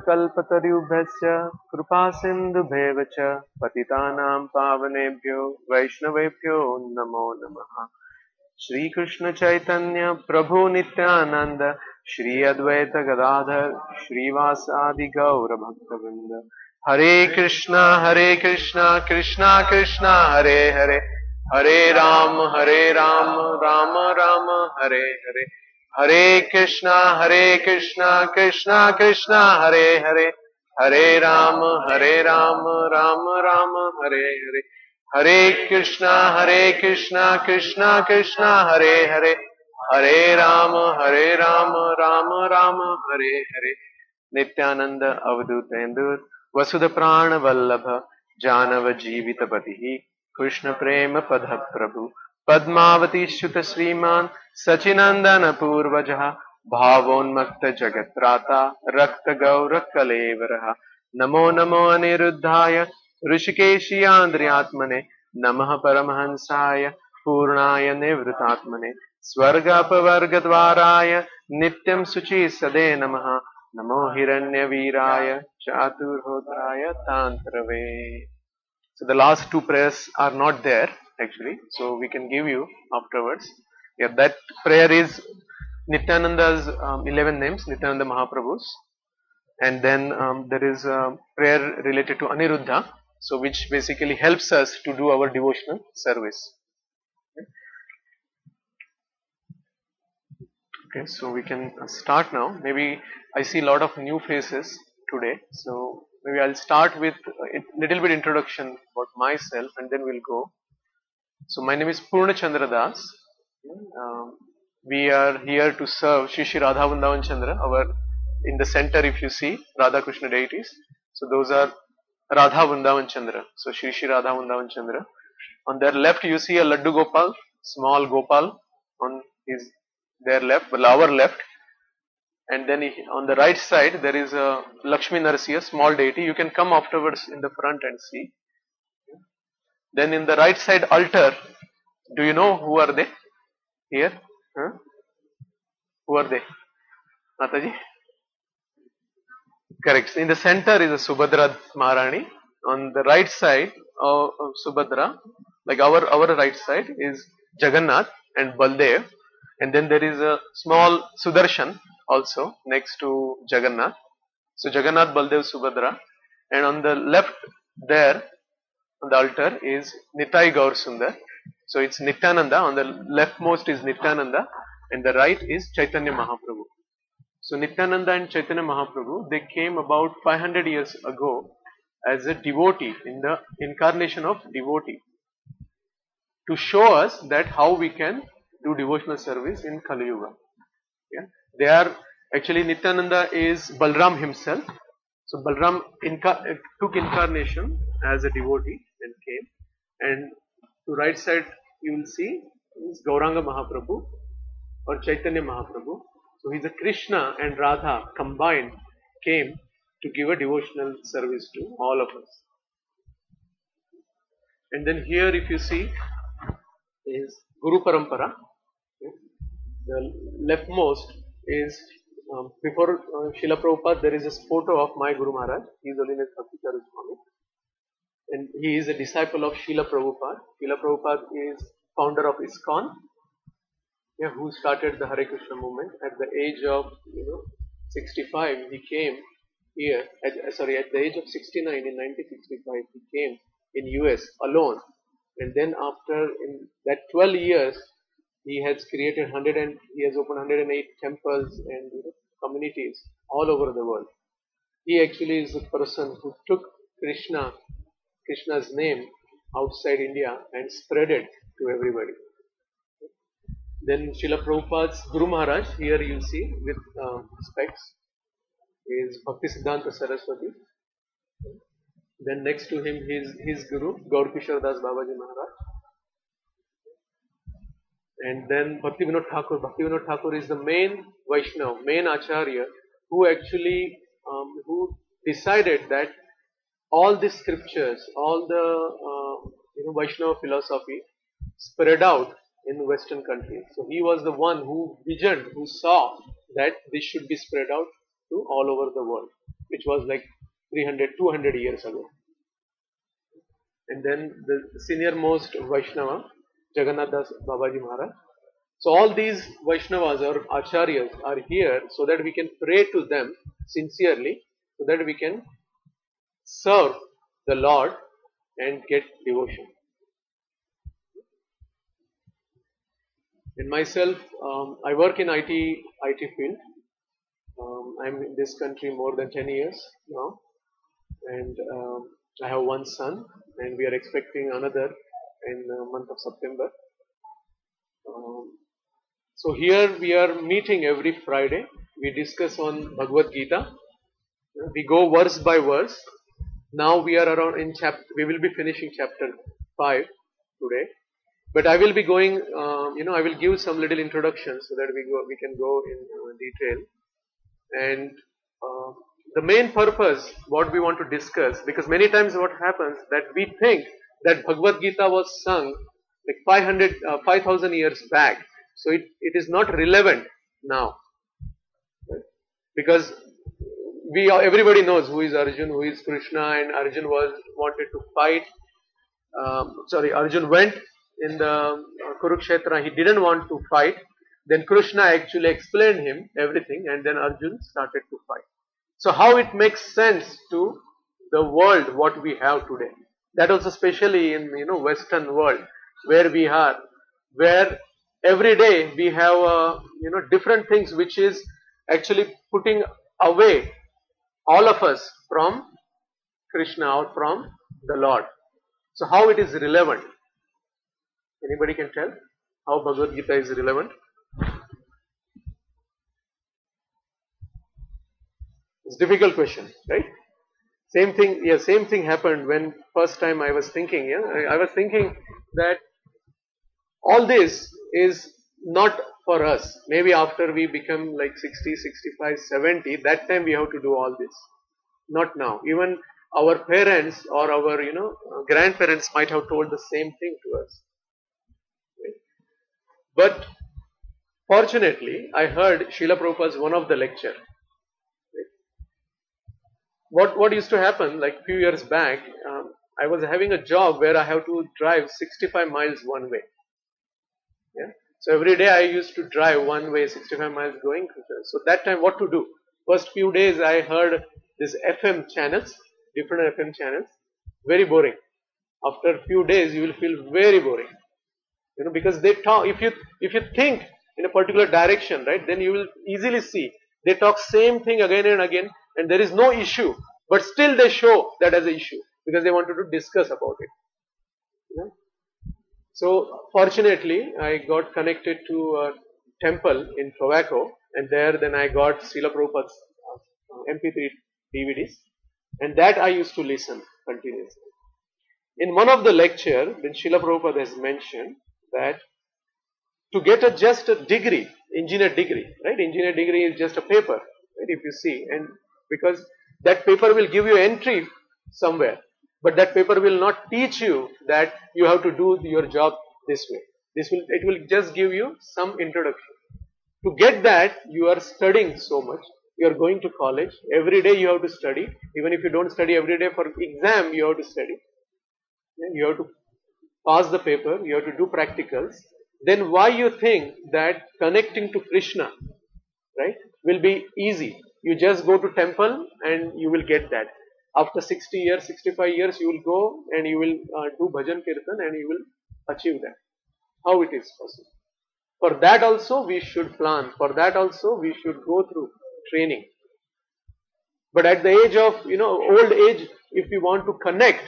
कल्पतरुभ्यश्च कृपासिन्धुभ्येव च पतितानां पावनेभ्यो वैष्णवेभ्यो नमो नमः। श्री कृष्ण चैतन्य प्रभु नित्यानंद, श्री अद्वैत गदाधर श्रीवासादि गौर भक्तवृंद। हरे कृष्णा कृष्णा कृष्णा हरे हरे, हरे राम राम राम हरे हरे। हरे कृष्णा कृष्णा कृष्णा हरे हरे, हरे राम राम राम हरे हरे। हरे कृष्णा कृष्णा कृष्णा हरे हरे, हरे राम राम राम हरे हरे। नित्यानंद अवधूतेन्दुर वसुध प्राण वल्लभ जानव जीवित पति, कृष्ण प्रेम पद प्रभु पद्मावती श्रुत श्रीमान सचिनंदन पूर्वज, भावोन्मक्त जगत्राता रक्त गौर कलेवरः। नमो नमो अनिरुद्धाय ऋषिकेशियान्द्रियात्मने, नमः परमहंसाय पूर्णाय निवृतात्मने, स्वर्गापवर्गद्वाराय नित्यं शुचि सदे नमः। नमो हिरण्यवीराय चातुर्होत्राय तांत्रवे। So the last two prayers are not there actually, so we can give you afterwards. Yeah, that prayer is Nityananda's 11 names, Nityananda Mahaprabhu's, and then there is a prayer related to Aniruddha, so which basically helps us to do our devotional service. Okay, so we can start now. Maybe I see a lot of new faces today, so maybe I'll start with a little bit introduction about myself, and then we'll go. So my name is Purna Chandra Das. We are here to serve Shri Shri Radha Vrindavan Chandra. Our in the center, if you see Radha Krishna deities, so those are Radha Vrindavan Chandra. So Shri Shri Radha Vrindavan Chandra. On their left, you see a Laddu Gopal, small Gopal on his their left, well, our left, and then on the right side there is a Lakshmi Narasiya, small deity. You can come afterwards in the front and see. Then in the right side altar, do you know who are they here? Huh? Who are they? Mataji? Correct. In the center is a Subhadra Maharani. On the right side of Subhadra, like our right side, is Jagannath and Baldev. And then there is a small Sudarshan also next to Jagannath. So Jagannath, Baldev, Subhadra. And on the left there, on the altar, is Nitai Gaur Sundar. So it's Nityananda. On the leftmost is Nityananda, and the right is Chaitanya Mahaprabhu. So Nityananda and Chaitanya Mahaprabhu, they came about 500 years ago as a devotee, in the incarnation of devotee, to show us that how we can do devotional service in Kali Yuga. Yeah? They are actually, Nityananda is Balram himself. So Balram took incarnation as a devotee and came. And to right side you will see is Gauranga Mahaprabhu or Chaitanya Mahaprabhu. So he's a Krishna and Radha combined came to give a devotional service to all of us. And then here if you see is Guru Parampara. The leftmost is before Srila Prabhupada, there is this photo of my Guru Maharaj. He is Holiness Bhakti Swami, and he is a disciple of Srila Prabhupada. Srila Prabhupada is founder of ISKCON, yeah, who started the Hare Krishna movement. At the age of 65, he came here. At the age of 69 in 1965, he came in US alone, and then after in that 12 years, he has created he has opened 108 temples and communities all over the world. He actually is the person who took Krishna's name outside India and spread it to everybody. Then Srila Prabhupada's Guru Maharaj, here you see with specs, is Bhakti Siddhanta Saraswati. Then next to him his Guru, Gaur Kishore Das Babaji Maharaj. And then Bhakti Vinod Thakur. Bhakti Vinod Thakur is the main Vaishnav, main Acharya, who actually who decided that all the scriptures, all the Vaishnava philosophy spread out in Western countries. So he was the one who visioned, who saw that this should be spread out to all over the world. which was like 300, 200 years ago. And then the senior most Vaishnava, Jagannath Das Babaji Maharaj. So all these Vaishnavas or Acharyas are here so that we can pray to them sincerely, so that we can serve the Lord and get devotion. And myself, I work in IT field. I'm in this country more than 10 years now, and I have one son, and we are expecting another in the month of September. So here we are meeting every Friday. We discuss on Bhagavad Gita. We go verse by verse. Now we are around in we will be finishing chapter 5 today. But I will be going, I will give some little introduction so that we can go in detail. And the main purpose, what we want to discuss, because many times what happens that we think that Bhagavad Gita was sung like 5,000 years back. So it is not relevant now. Right? Because everybody knows who is Arjun, who is Krishna, and Arjun wanted to fight. Arjun went in the Kurukshetra, he didn't want to fight. Then Krishna actually explained him everything, and then Arjun started to fight. So how it makes sense to the world what we have today? That also especially in Western world where we are, where every day we have different things which is actually putting away all of us from Krishna or from the Lord. So how it is relevant? Anybody can tell how Bhagavad Gita is relevant? It's a difficult question, right? Same thing happened when first time I was thinking, I was thinking that all this is not for us. Maybe after we become like 60, 65, 70, that time we have to do all this. Not now. Even our parents or our, grandparents might have told the same thing to us. But fortunately, I heard Srila Prabhupada's one of the lecture. What used to happen, like few years back, I was having a job where I have to drive 65 miles one way. Yeah. So every day I used to drive one way, 65 miles going. So that time what to do? First few days I heard this FM channels, different FM channels, very boring. After a few days you will feel very boring. Because they talk, if you think in a particular direction, right, then you will easily see they talk same thing again and again, and there is no issue, but still they show that as an issue because they wanted to discuss about it. So fortunately, I got connected to a temple in Tobacco, and there then I got Srila Prabhupada's MP3 DVDs, and that I used to listen continuously. In one of the lecture, then Srila Prabhupada has mentioned that to get just a degree, engineer degree, right? Engineer degree is just a paper, right? If you see, and because that paper will give you entry somewhere, but that paper will not teach you that you have to do your job this way. It will just give you some introduction. To get that, you are studying so much. You are going to college. Every day you have to study. Even if you don't study every day for exam, you have to study. You have to pass the paper. You have to do practicals. Then why you think that connecting to Krishna, right, will be easy? You just go to temple and you will get that. After 60 years, 65 years, you will go and you will do bhajan kirtan and you will achieve that. How it is possible? For that also we should plan. For that also we should go through training. But at the age of, old age, if we want to connect,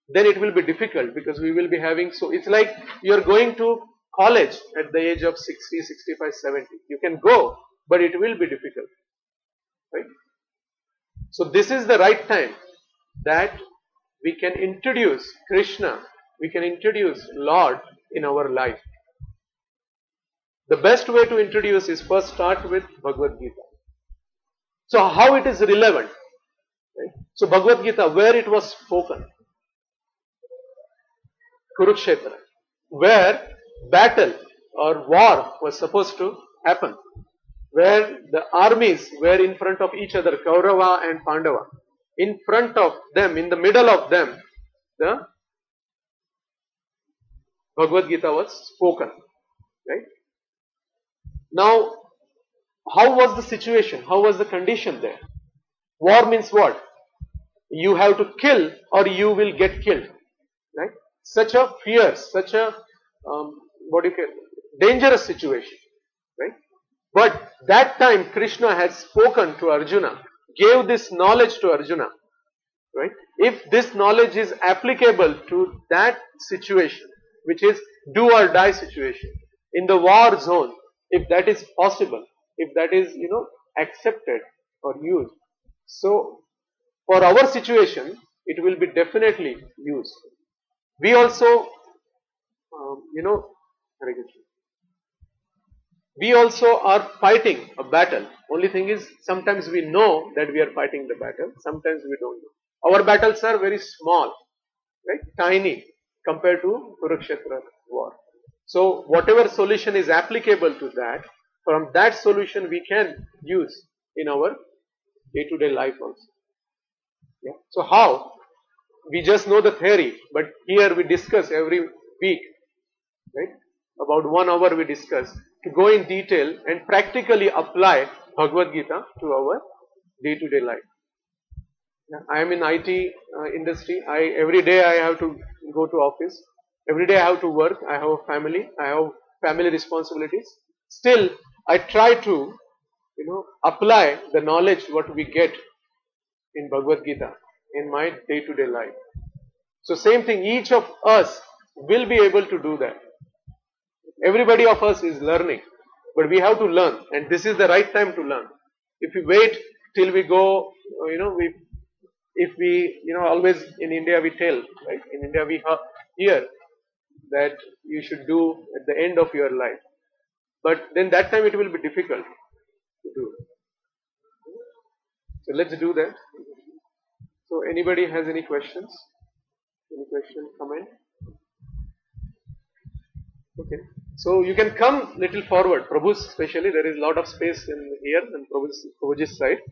then it will be difficult because we will be having, so it's like you're going to college at the age of 60, 65, 70. You can go, but it will be difficult. Right? So this is the right time that we can introduce Krishna, we can introduce Lord in our life. The best way to introduce is first start with Bhagavad Gita. So how it is relevant? Right? So Bhagavad Gita, where it was spoken? Kurukshetra, where battle or war was supposed to happen. where the armies were in front of each other, Kaurava and Pandava. In front of them, in the middle of them, the Bhagavad Gita was spoken. Right? Now, how was the situation? How was the condition there? War means what? You have to kill or you will get killed. Right? Such a fierce, such a dangerous situation. Right? But that time Krishna had spoken to Arjuna, gave this knowledge to Arjuna. Right? If this knowledge is applicable to that situation, which is do or die situation, in the war zone, if that is possible, if that is, accepted or used, so for our situation, it will be definitely used. We also, we also are fighting a battle. Only thing is, sometimes we know that we are fighting the battle, sometimes we don't know. Our battles are very small, right? Tiny compared to Kurukshetra war. So whatever solution is applicable to that, from that solution we can use in our day-to-day life also. Yeah. So how? We just know the theory, but here we discuss every week, right? About 1 hour we discuss to go in detail and practically apply Bhagavad Gita to our day-to-day life. Yeah. I am in IT industry. Every day I have to go to office. Every day I have to work. I have a family. I have family responsibilities. Still, I try to, apply the knowledge what we get in Bhagavad Gita in my day-to-day life. So same thing, each of us will be able to do that. Everybody of us is learning, but we have to learn, and this is the right time to learn. If we wait till we go, if we, always in India we tell, right? In India we hear that you should do at the end of your life. But then that time it will be difficult to do. So let's do that. So anybody has any questions? Any question, comment? Okay. So you can come little forward. Prabhu's especially, there is a lot of space in here and Prabhu's side.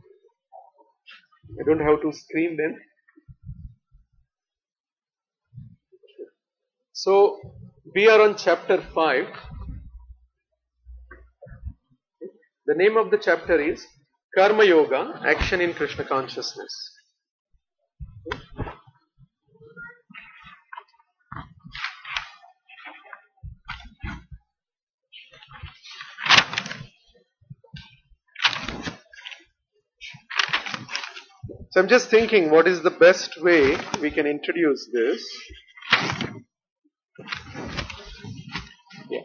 I don't have to scream then. So we are on chapter 5. The name of the chapter is Karma Yoga, Action in Krishna Consciousness. So I'm just thinking what is the best way we can introduce this. Yeah,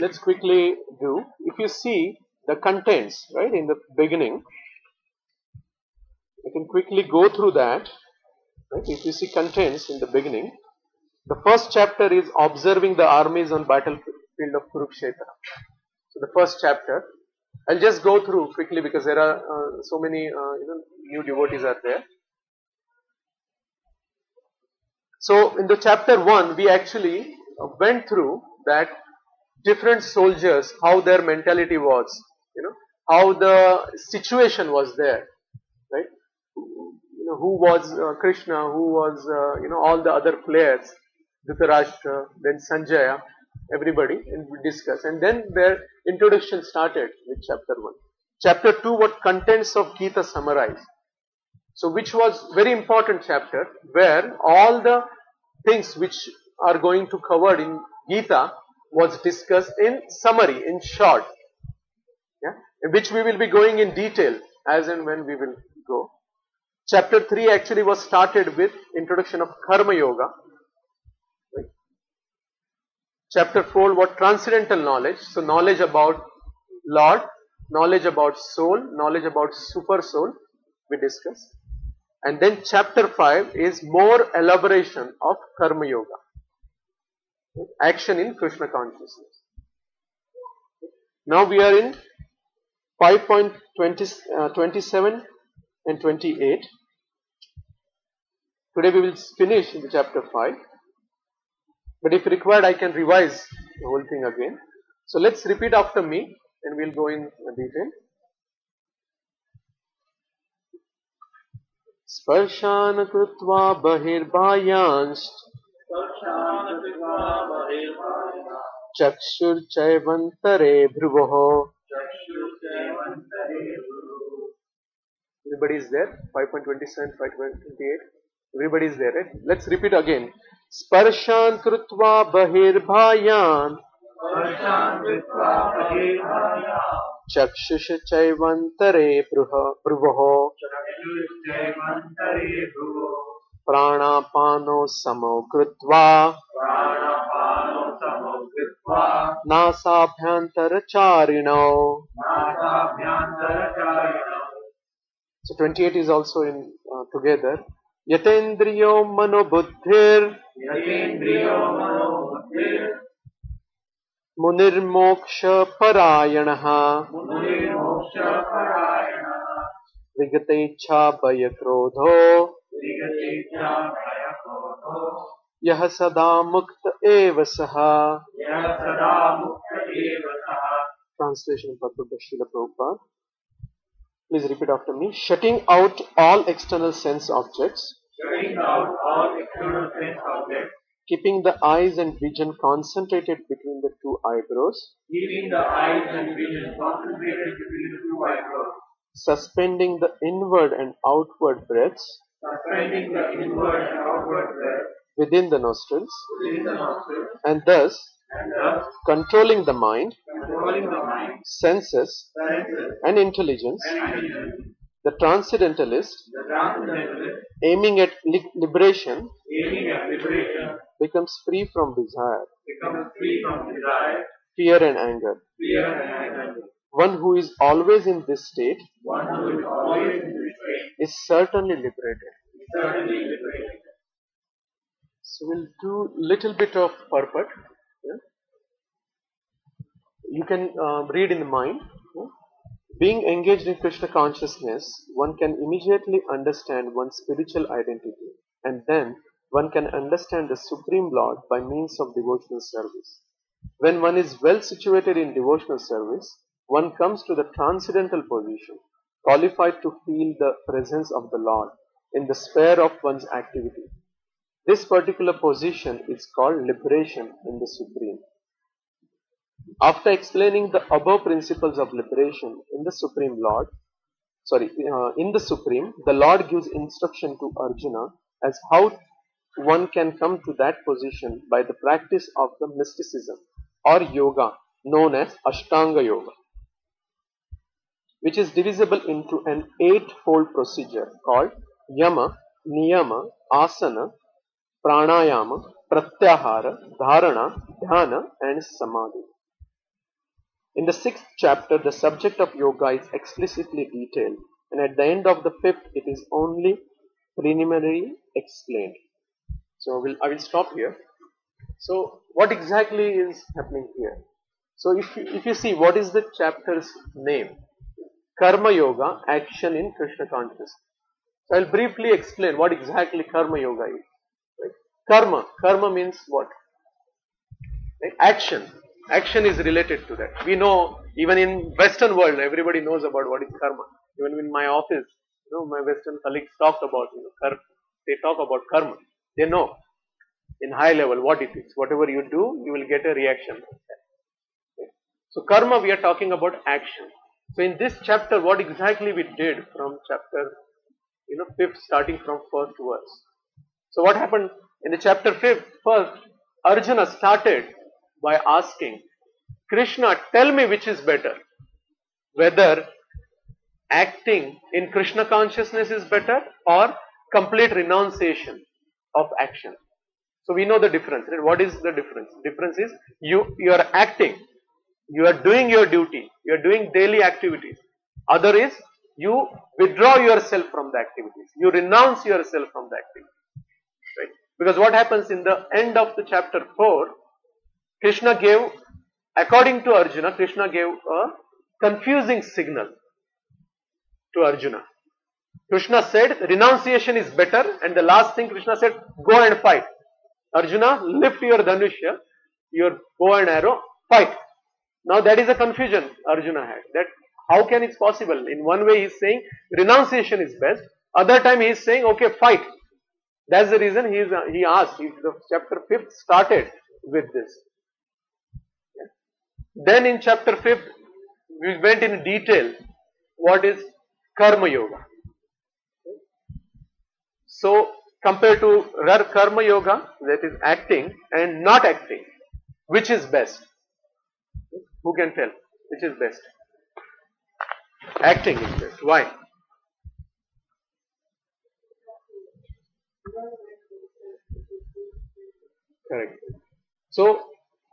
let's quickly do. If you see the contents, right, in the beginning, you can quickly go through that. Right? If you see contents in the beginning, the first chapter is observing the armies on battlefield of Kurukshetra. So the first chapter, I'll just go through quickly because there are so many new devotees are there. So in the chapter 1, we actually went through that different soldiers, how their mentality was, how the situation was there, right? Who was Krishna, who was, all the other players, Dhritarashtra, then Sanjaya, everybody, and we discussed. And then their introduction started with chapter 1. Chapter 2, what contents of Gita summarized. So which was very important chapter, where all the things which are going to covered in Gita was discussed in summary, in short. Yeah? In which we will be going in detail as and when we will go. Chapter 3 actually was started with introduction of Karma Yoga. Right? Chapter 4, what transcendental knowledge. So knowledge about Lord, knowledge about soul, knowledge about super soul, we discussed. And then chapter 5 is more elaboration of Karma Yoga. Action in Krishna consciousness. Now we are in 5.27 and 28. Today we will finish in the chapter 5. But if required, I can revise the whole thing again. So let's repeat after me and we'll go in detail. Sparshan krutva bahirbayansh chakshur chaivantare bhruvoho. Everybody is there? 5.27, 5.28. Everybody is there, right? Let's repeat again. Sparshan krutva bahirbayan chakshush chaivantare bhruvoho pranapano samo krutva nasabhyantara charino. So 28 is also in together. Yatendriyo manobuddhir munirmoksha parayanaha vigatecha bayakrodho yah sada mukta eva saha. Translation by Srila Prabhupada. Please repeat after me. Shutting out all external sense objects. Keeping the eyes and vision concentrated between the two eyebrows. Suspending the inward and outward breaths. Within the nostrils. And thus controlling the mind, senses, and intelligence. The transcendentalist, aiming at liberation, becomes free from desire, fear and anger. One who is always in this state is certainly liberated. So we'll do little bit of purport. Yeah? You can read in the mind. Yeah? Being engaged in Krishna consciousness, one can immediately understand one's spiritual identity, and then one can understand the Supreme Lord by means of devotional service. When one is well situated in devotional service, one comes to the transcendental position, qualified to feel the presence of the Lord in the sphere of one's activity. This particular position is called liberation in the Supreme. After explaining the above principles of liberation in the Supreme, the Lord gives instruction to Arjuna as how one can come to that position by the practice of the mysticism or yoga known as Ashtanga Yoga, which is divisible into an eightfold procedure called Yama, Niyama, Asana, Pranayama, Pratyahara, Dharana, Dhyana and Samadhi. In the 6th chapter, the subject of yoga is explicitly detailed, and at the end of the 5th, it is only preliminarily explained. So I will stop here. So what exactly is happening here? So if you see, what is the chapter's name? Karma Yoga, action in Krishna consciousness. So I'll briefly explain what exactly Karma Yoga is. Right? Karma means what? Right? Action. Action is related to that. We know, even in Western world, everybody knows about what is karma. Even in my office, my Western colleagues talked about, they talk about karma. They know in high level what it is. Whatever you do, you will get a reaction. Okay. So karma, we are talking about action. So in this chapter, what exactly we did from chapter 5th, starting from 1st verse. So what happened in the chapter 5th? First, Arjuna started by asking, Krishna, tell me which is better. Whether acting in Krishna consciousness is better or complete renunciation of action. So we know the difference. Right? What is the difference? Difference is you are acting, you are doing your duty, you are doing daily activities. Other is you withdraw yourself from the activities. You renounce yourself from the activities. Right? Because what happens in the end of the chapter 4, Krishna gave, according to Arjuna, Krishna gave a confusing signal to Arjuna. Krishna said renunciation is better, and the last thing Krishna said, go and fight. Arjuna, lift your Dhanusya, your bow and arrow, fight. Now that is a confusion Arjuna had, that how can it possible? In one way he is saying renunciation is best, other time he is saying okay, fight. That's the reason he asked, the chapter 5th started with this. Then in chapter 5th we went in detail what is Karma Yoga. So compared to Karma Yoga, that is acting and not acting, which is best? Who can tell which is best? Acting is best. Why? Correct. So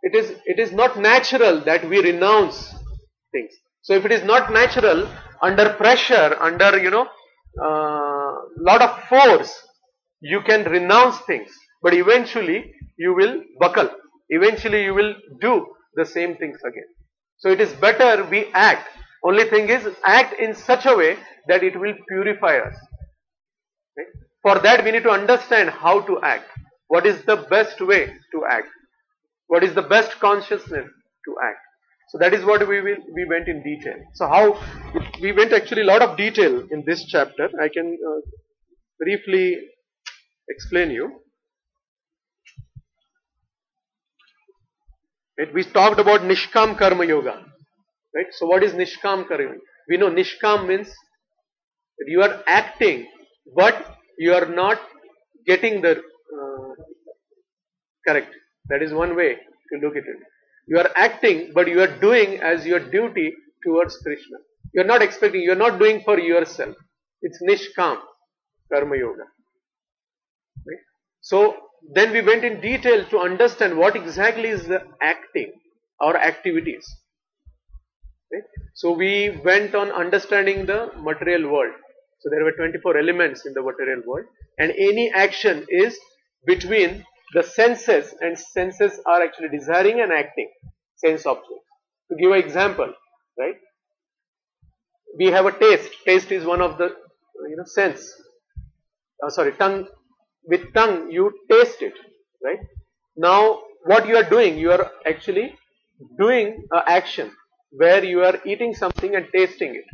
it is not natural that we renounce things. So if it is not natural, under pressure, under lot of force, you can renounce things, but eventually you will buckle. Eventually you will do the same things again. So it is better we act. Only thing is, act in such a way that it will purify us. Okay? For that we need to understand how to act. What is the best way to act? What is the best consciousness to act? So that is what we went in detail. So how we went actually a lot of detail in this chapter. I can briefly explain you. Right? We talked about Nishkam Karma Yoga. Right? So what is Nishkam Karma Yoga? We know Nishkam means that you are acting, but you are not getting the correct. That is one way to look at it. You are acting, but you are doing as your duty towards Krishna. You are not expecting, you are not doing for yourself. It's Nishkam Karma Yoga. Right? So then we went in detail to understand what exactly is the acting or activities. Right? So we went on understanding the material world. So there were 24 elements in the material world, and any action is between the senses, and senses are actually desiring and acting, sense objects. To give an example, right? We have a taste. Taste is one of the sense. Tongue. With tongue you taste it, right? Now what you are doing? You are actually doing an action where you are eating something and tasting it.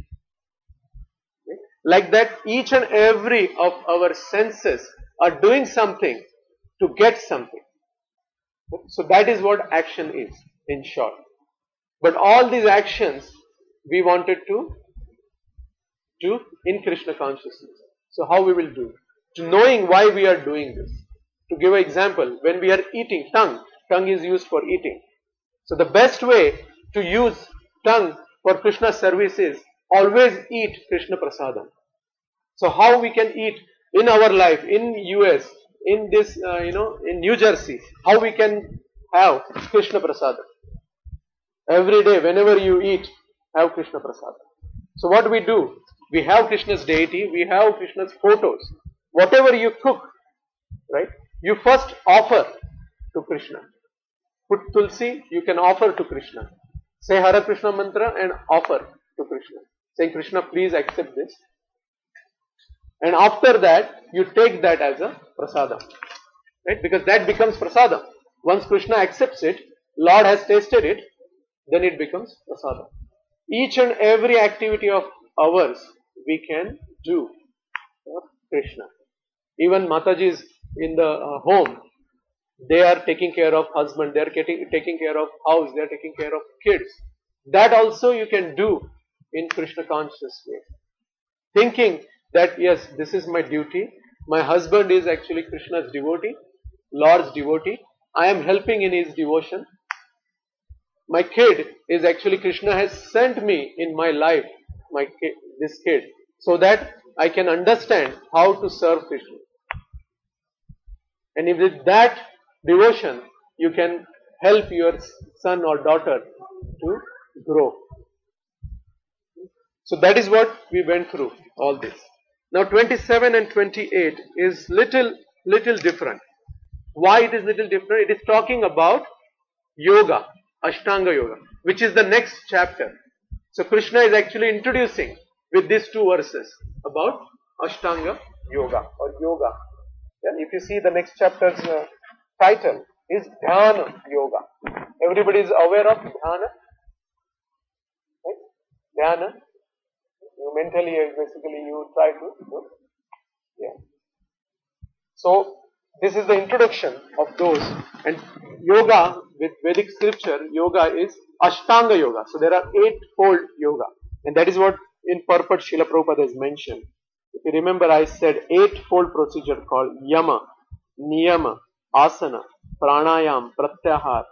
Okay? Like that, each and every of our senses are doing something to get something. So that is what action is, in short. But all these actions we wanted to do in Krishna consciousness. So how we will do? To knowing why we are doing this. To give an example, when we are eating, tongue is used for eating. So the best way to use tongue for Krishna service is always eat Krishna prasadam. So how we can eat in our life, in US, in this, in New Jersey, how we can have Krishna prasadam. Every day, whenever you eat, have Krishna prasadam. So what we do? We have Krishna's deity, we have Krishna's photos. Whatever you cook, right, you first offer to Krishna. Put tulsi, you can offer to Krishna. Say Hare Krishna mantra and offer to Krishna. Say, Krishna, please accept this. And after that, you take that as a prasadam. Right? Because that becomes prasadam. Once Krishna accepts it, Lord has tasted it, then it becomes prasadam. Each and every activity of ours we can do for Krishna. Even Mataji's in the home, they are taking care of husband, they are taking care of house, they are taking care of kids. That also you can do in Krishna conscious way. Thinking that yes, this is my duty. My husband is actually Krishna's devotee, Lord's devotee. I am helping in his devotion. My kid is actually Krishna has sent me in my life, this kid, so that I can understand how to serve Krishna. And with that devotion, you can help your son or daughter to grow. So that is what we went through, all this. Now 27 and 28 is little different. Why it is little different? It is talking about yoga, Ashtanga Yoga, which is the next chapter. So Krishna is actually introducing with these two verses about Ashtanga Yoga or Yoga. And if you see the next chapter's title is Dhyana Yoga. Everybody is aware of Dhyana? Dhyana, you mentally basically you try to do. Yeah. So this is the introduction of those. And yoga with Vedic scripture, yoga is Ashtanga yoga. So there are eightfold yoga. And that is what in purport Srila Prabhupada has mentioned. If you remember, I said eightfold procedure called Yama, Niyama, Asana, Pranayam, Pratyahar,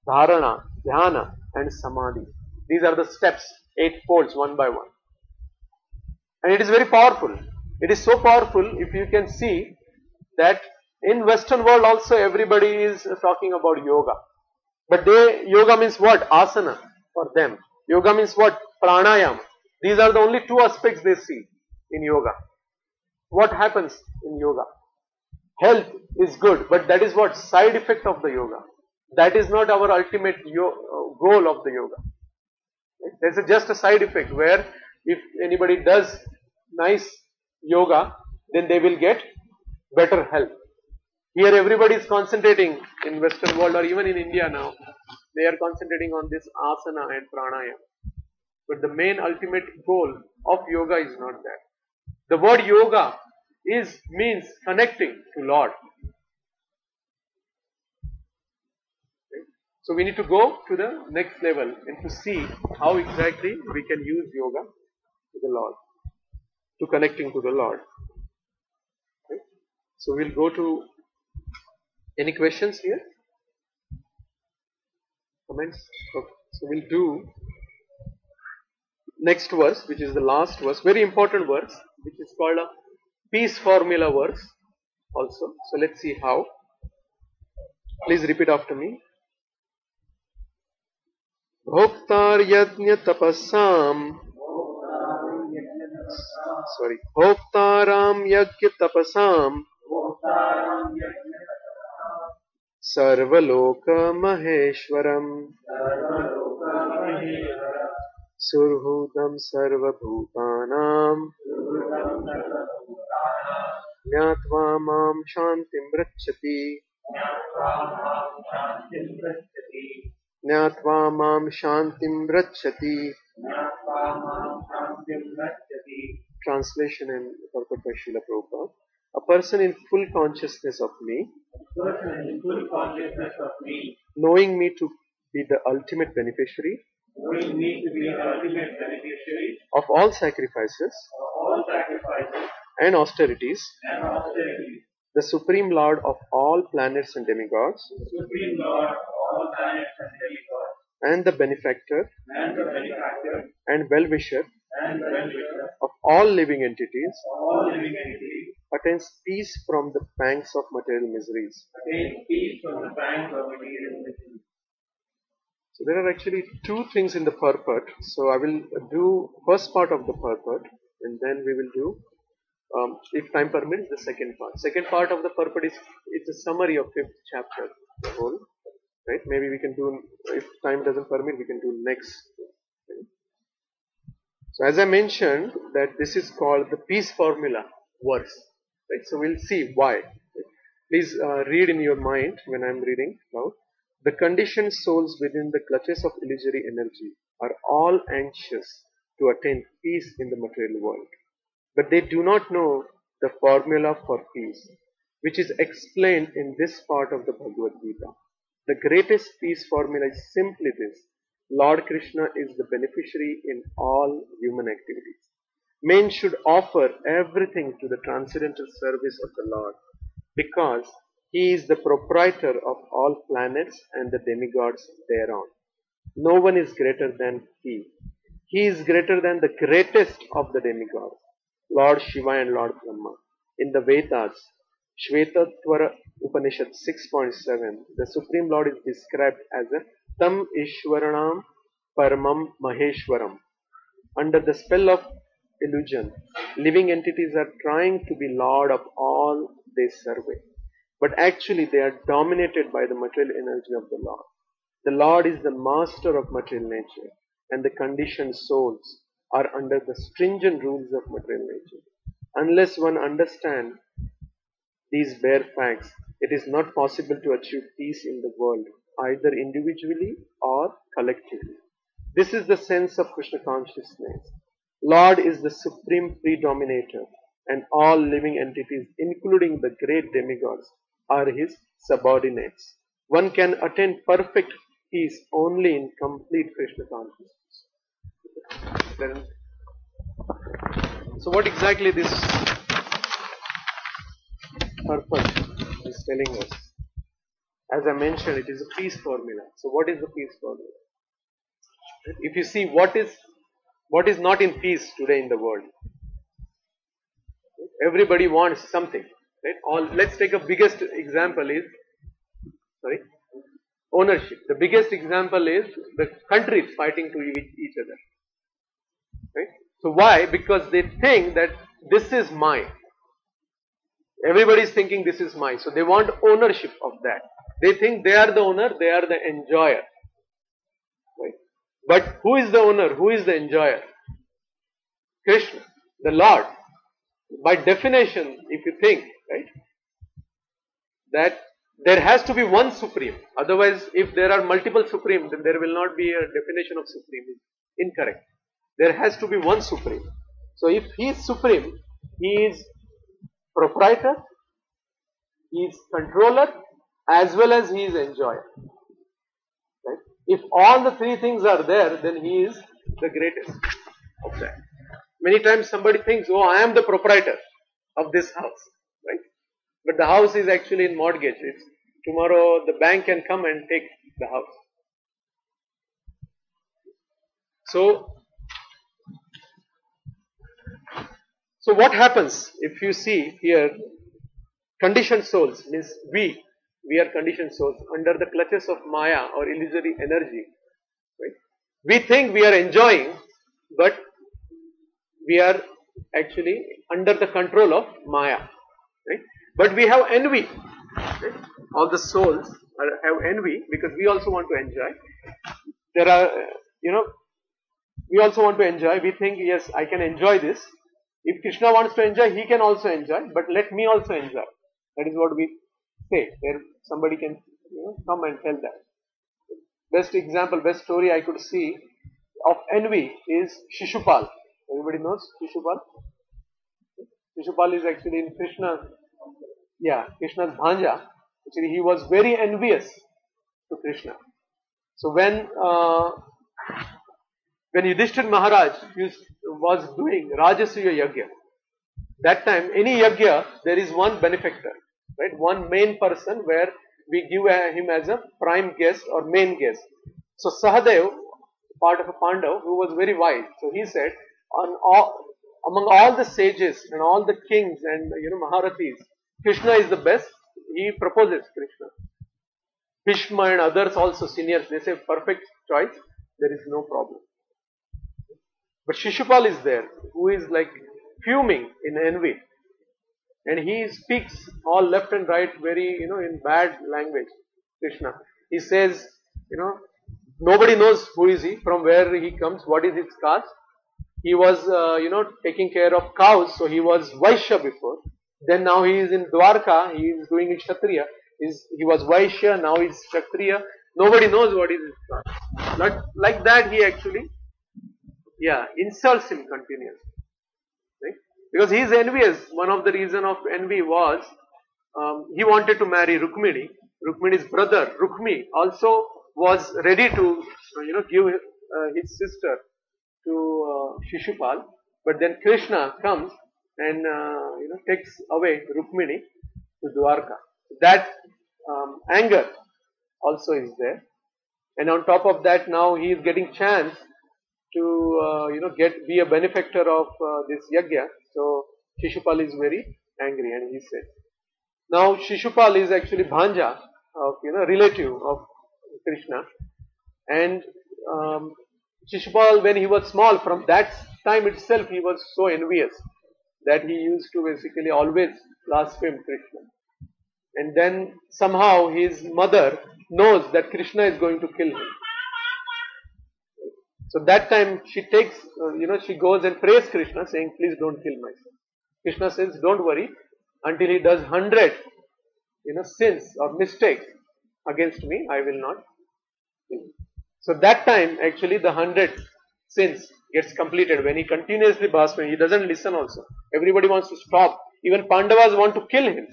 Dharana, Dhyana and Samadhi. These are the steps, eight folds one by one. And it is very powerful. It is so powerful if you can see that in Western world also everybody is talking about yoga. But yoga means what? Asana for them. Yoga means what? Pranayama. These are the only two aspects they see in yoga. What happens in yoga? Health is good, but that is what? Side effect of the yoga. That is not our ultimate goal of the yoga. There's just a side effect where if anybody does nice yoga, then they will get better health. Here everybody is concentrating in Western world or even in India now. They are concentrating on this asana and pranayama. But the main ultimate goal of yoga is not that. The word yoga means connecting to Lord. Okay? So we need to go to the next level and to see how exactly we can use yoga to the Lord, to connecting to the Lord. Okay? So we'll go to any questions here? Comments? Okay. So we'll do next verse, which is the last verse, very important verse, which is called a peace formula verse also. So let's see how. Please repeat after me. Bhoktar yajna tapasam. Sorry. Bhoktaram yajna tapasam. Sarvaloka Maheshwaram. Surhudam Sarvabhutanam. Jnatva Mam Shantim Racchati. Jnatva Mam Shantim Racchati. Translation and purport by Srila Prabhupada. A person in full consciousness of me, knowing me to be the ultimate beneficiary of all sacrifices and austerities, the Supreme Lord of all planets and demigods, and the benefactor and well-wisher of all living entities, attains peace from the pangs of material miseries. So there are actually two things in the purport. So I will do first part of the purport, and then we will do, if time permits, the second part. Second part of the purport is it's a summary of 5th chapter, the whole. Right? Maybe we can do, if time doesn't permit, we can do next. Okay? So as I mentioned, that this is called the peace formula verse. Right? So we'll see why. Right? Please read in your mind when I'm reading now. The conditioned souls within the clutches of illusory energy are all anxious to attain peace in the material world. But they do not know the formula for peace, which is explained in this part of the Bhagavad Gita. The greatest peace formula is simply this: Lord Krishna is the beneficiary in all human activities. Men should offer everything to the transcendental service of the Lord, because He is the proprietor of all planets and the demigods thereon. No one is greater than He. He is greater than the greatest of the demigods, Lord Shiva and Lord Brahma. In the Vedas, Shvetatvara Upanishad 6.7, the Supreme Lord is described as a Tam Ishwaranam Paramam Maheshwaram. Under the spell of illusion, living entities are trying to be Lord of all they survey. But actually they are dominated by the material energy of the Lord. The Lord is the master of material nature, and the conditioned souls are under the stringent rules of material nature. Unless one understands these bare facts, it is not possible to achieve peace in the world, either individually or collectively. This is the sense of Krishna consciousness. Lord is the supreme predominator, and all living entities, including the great demigods, are his subordinates. One can attain perfect peace only in complete Krishna consciousness. Then, so what exactly this purpose is telling us? As I mentioned, it is a peace formula. So what is the peace formula? If you see what is not in peace today in the world, everybody wants something, right? Let's take a biggest example is ownership. The biggest example is the countries fighting to each other, right? So why? Because they think that this is mine. Everybody is thinking this is mine, so they want ownership of that. They think they are the owner, they are the enjoyer, right? But who is the owner? Who is the enjoyer? Krishna, the Lord. By definition, if you think, right, that there has to be one supreme. Otherwise, if there are multiple supreme, then there will not be a definition of supreme. It's incorrect. There has to be one supreme. So if he is supreme, he is proprietor, he is controller, as well as he is enjoyer. Right? If all the three things are there, then he is the greatest of that. Many times somebody thinks, oh, I am the proprietor of this house, right? But the house is actually in mortgage. Tomorrow the bank can come and take the house. So what happens if you see here, conditioned souls means we are conditioned souls under the clutches of Maya or illusory energy. Right? We think we are enjoying, but we are actually under the control of Maya. Right? But we have envy. Right? All the souls have envy because we also want to enjoy. There are, we also want to enjoy. We think, yes, I can enjoy this. If Krishna wants to enjoy, he can also enjoy, but let me also enjoy. That is what we say. There, somebody can come and tell that. Best example, best story I could see of envy is Shishupal. Everybody knows Shishupal? Shishupal is actually in Krishna's Bhanja. Actually, he was very envious to Krishna. So when Yudhishthira Maharaj was doing Rajasuya Yagya, that time any Yagya there is one benefactor, right? One main person where we give him as a prime guest or main guest. So Sahadev, part of a Pandav, who was very wise, so he said, among all the sages and all the kings and Maharathis, Krishna is the best. He proposes Krishna. Bhishma and others also seniors, they say perfect choice, there is no problem. But Shishupal is there, who is like fuming in envy. And he speaks all left and right very, in bad language, Krishna. He says, nobody knows who is he, from where he comes, what is his caste. He was, taking care of cows, so he was Vaishya before. Then now he is in Dwarka, he is doing it Kshatriya. He was Vaishya, now he is Kshatriya. Nobody knows what is his caste. Not like that he actually, insults him continuously. Right? Because he is envious. One of the reason of envy was, he wanted to marry Rukmini. Rukmini's brother, Rukmi, also was ready to, give his sister to Shishupal. But then Krishna comes and, takes away Rukmini to Dwarka. That anger also is there. And on top of that, now he is getting chance to, be a benefactor of this yagya. So Shishupal is very angry, and he said. Now Shishupal is actually Bhanja, of relative of Krishna, and Shishupal, when he was small, from that time itself, he was so envious that he used to basically always blaspheme Krishna. And then somehow his mother knows that Krishna is going to kill him. So that time she takes, she goes and prays Krishna, saying, please don't kill my son. Krishna says, don't worry, until he does 100, sins or mistakes against me, I will not kill him. So that time actually the 100 sins gets completed when he continuously blasphemes. He doesn't listen also. Everybody wants to stop. Even Pandavas want to kill him.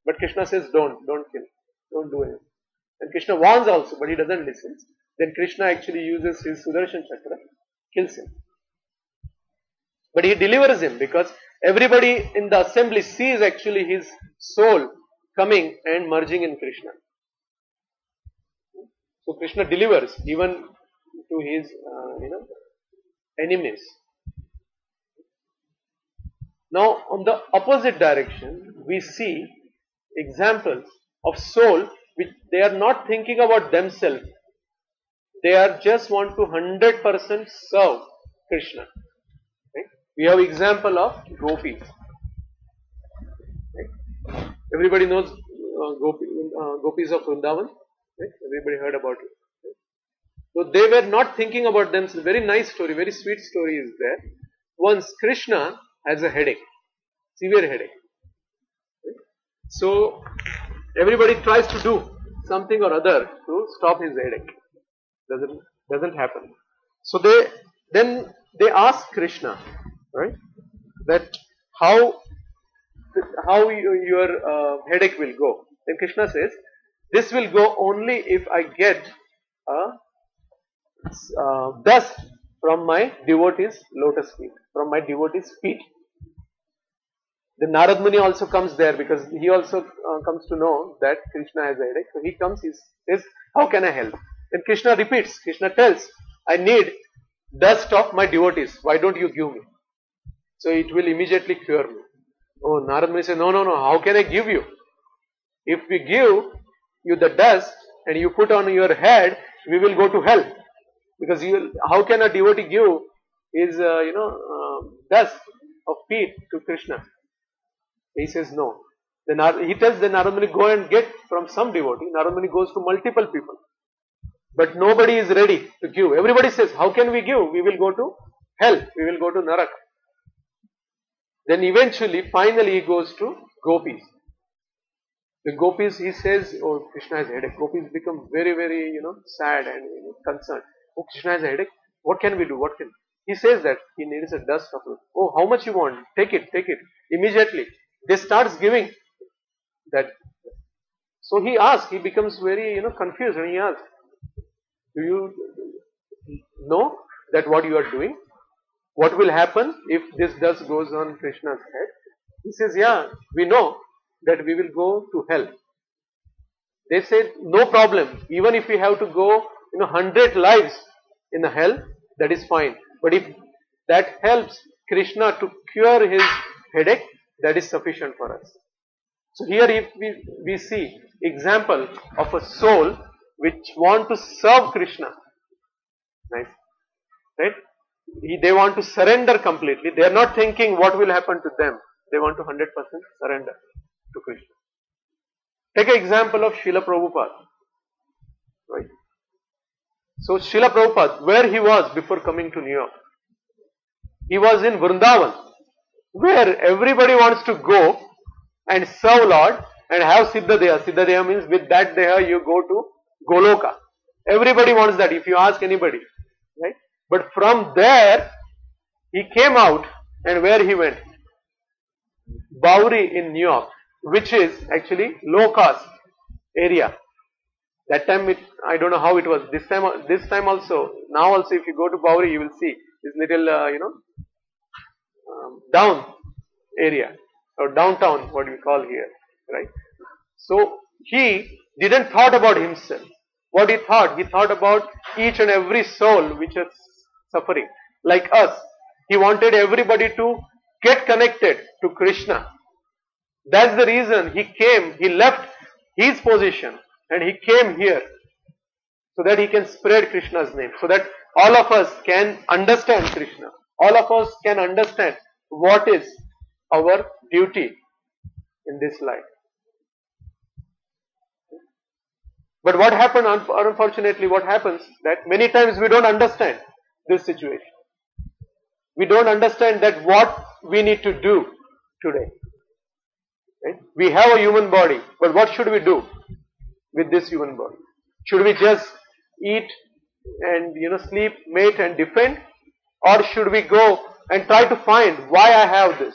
But Krishna says don't kill. Don't do anything. And Krishna warns also, but he doesn't listen. Then Krishna actually uses his Sudarshan Chakra, kills him. But he delivers him because everybody in the assembly sees actually his soul coming and merging in Krishna. So Krishna delivers even to his enemies. Now on the opposite direction we see examples of soul which they are not thinking about themselves. They are just want to 100% serve Krishna. Right? We have example of gopis. Right? Everybody knows gopis of Vrindavan. Right? Everybody heard about it. Right? So they were not thinking about themselves. Very nice story, very sweet story is there. Once Krishna has a headache, severe headache. Right? So everybody tries to do something or other to stop his headache. Doesn't happen. So they ask Krishna, right, that how your headache will go. Then Krishna says, this will go only if I get dust from my devotee's lotus feet, from my devotee's feet. Then Narad Muni also comes there because he also comes to know that Krishna has a headache. So he comes, he says, how can I help? Then Krishna repeats, Krishna tells, I need dust of my devotees. Why don't you give me? So it will immediately cure me. Oh, Narad Muni says, no, how can I give you? If we give you the dust and you put on your head, we will go to hell. Because how can a devotee give his, dust of feet to Krishna? He says no. Then he tells the Narad Muni, go and get from some devotee. Narad Muni goes to multiple people. But nobody is ready to give. Everybody says, how can we give? We will go to hell. We will go to Narak. Then eventually, finally he goes to gopis. The gopis, he says, oh, Krishna has a headache. Gopis become very, very, sad and concerned. Oh, Krishna has a headache. What can we do? He says that he needs a dust of it. Oh, how much you want? Take it. Immediately. They starts giving that. So he asks, he becomes very, confused and he asks, do you know that what you are doing? What will happen if this dust goes on Krishna's head? He says, yeah, we know that we will go to hell. They said, no problem. Even if we have to go, 100 lives in the hell, that is fine. But if that helps Krishna to cure his headache, that is sufficient for us. So here if we see example of a soul which want to serve Krishna. Nice. Right? They want to surrender completely. They are not thinking what will happen to them. They want to 100% surrender to Krishna. Take an example of Srila Prabhupada. Right? So Srila Prabhupada, where he was before coming to New York? He was in Vrindavan, where everybody wants to go and serve Lord and have Siddha Deha. Siddha Deha means with that Deha you go to Goloka. Everybody wants that if you ask anybody. Right? But from there, he came out and where he went? Bowery in New York, which is actually low caste area. That time I don't know how it was. This time also, now also if you go to Bowery, you will see this little, down area or downtown, what we call here, right? So he didn't thought about himself. What he thought? He thought about each and every soul which is suffering, like us. He wanted everybody to get connected to Krishna. That's the reason he left his position and he came here so that he can spread Krishna's name, so that all of us can understand Krishna. All of us can understand what is our duty in this life. But what happened, unfortunately, what happens that many times we don't understand this situation. We don't understand that what we need to do today. Right? We have a human body, but what should we do with this human body? Should we just eat and sleep, mate and defend? Or should we go and try to find why I have this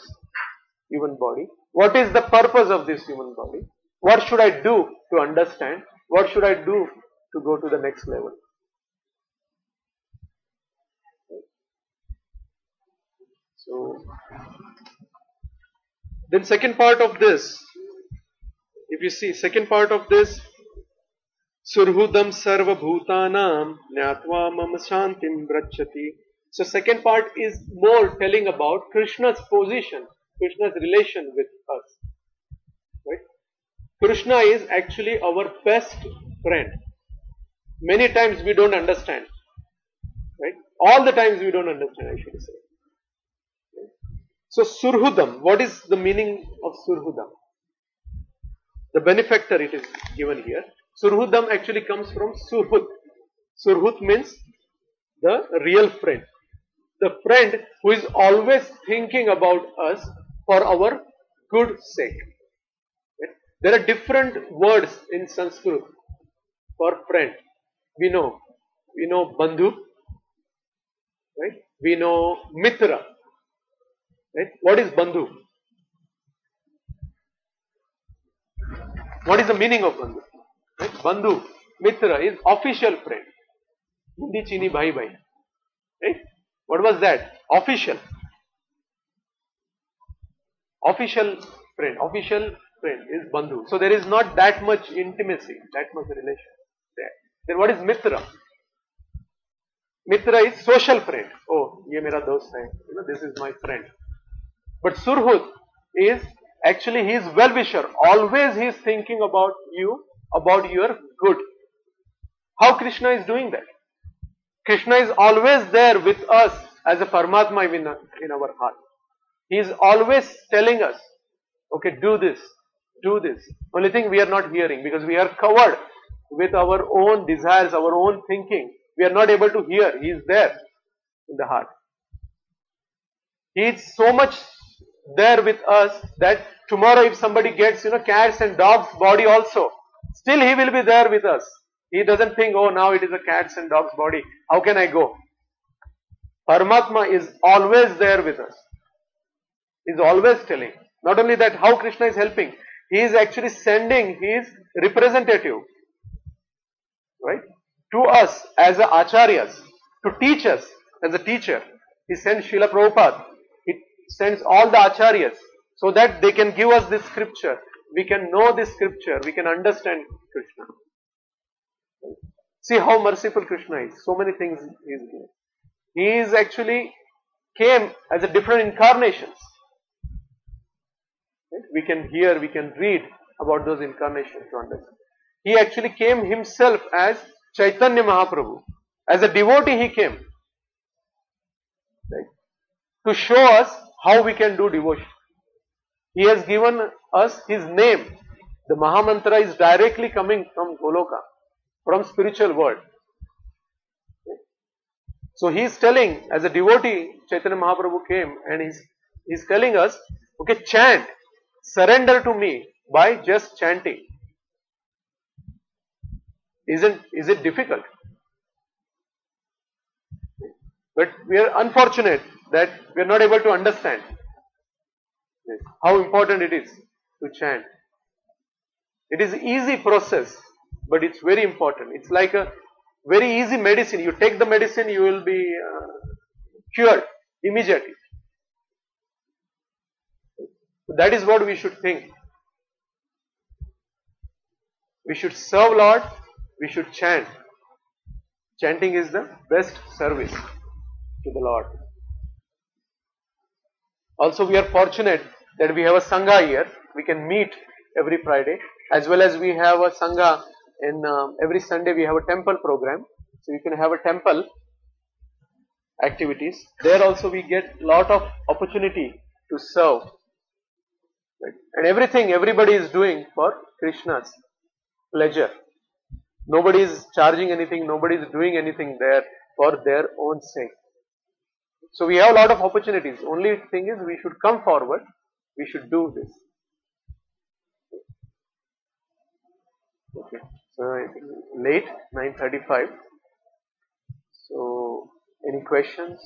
human body? What is the purpose of this human body? What should I do to understand? What should I do to go to the next level? So, then second part of this, if you see second part of this, Surhudam sarva bhutanam nyatva mama shantim brachati. So second part is more telling about Krishna's position, Krishna's relation with us. Right? Krishna is actually our best friend. Many times we don't understand. Right? All the times we don't understand, I should say. So Surhudam, what is the meaning of Surhudam? The benefactor it is given here. Surhudam actually comes from Surhut. Surhut means the real friend. The friend who is always thinking about us for our good sake. Right? There are different words in Sanskrit for friend. We know Bandhu, right? We know Mitra. Right? What is Bandhu? What is the meaning of Bandhu? Right? Bandhu, Mitra is official friend. Hindi chini bhai bhai. Right? What was that? Official. Official friend. Official friend is Bandhu. So there is not that much intimacy, that much relation there. Then what is Mitra? Mitra is social friend. Oh, ye mera dost hai. This is my friend. But Surhut is actually his well-wisher. Always he is thinking about you, about your good. How Krishna is doing that? Krishna is always there with us as a Paramatma in our heart. He is always telling us, okay, do this, do this. Only thing we are not hearing because we are covered with our own desires, our own thinking. We are not able to hear. He is there in the heart. He is so much there with us that tomorrow if somebody gets, cats and dogs body also, still he will be there with us. He doesn't think, oh, now it is a cats and dogs body. How can I go? Paramatma is always there with us. He is always telling. Not only that, how Krishna is helping. He is actually sending his representative, right, to us as acharyas, to teach us as a teacher. He sends Srila Prabhupada. He sends all the acharyas so that they can give us this scripture. We can know this scripture. We can understand Krishna. See how merciful Krishna is. So many things he is doing. He is actually came as a different incarnations. Right? We can hear, we can read about those incarnations to understand. He actually came himself as Chaitanya Mahaprabhu. As a devotee he came. Right? To show us how we can do devotion. He has given us his name. The Mahamantra is directly coming from Goloka, from spiritual world. So he is telling, as a devotee, Chaitanya Mahaprabhu came and he's telling us, okay, chant, surrender to me by just chanting. Is it difficult? But we are unfortunate that we are not able to understand how important it is to chant. It is an easy process, but it's very important. It's like a very easy medicine. You take the medicine, you will be cured immediately. That is what we should think. We should serve Lord, we should chant. Chanting is the best service to the Lord. Also, we are fortunate that we have a Sangha here. We can meet every Friday, as well as we have a Sangha in every Sunday. We have a temple program, so you can have a temple activities. There also we get lot of opportunity to serve, right? And everything everybody is doing for Krishna's pleasure. Nobody is charging anything. Nobody is doing anything there for their own sake. So we have a lot of opportunities. Only thing is we should come forward. We should do this. Okay. So I think late 9:35. So, any questions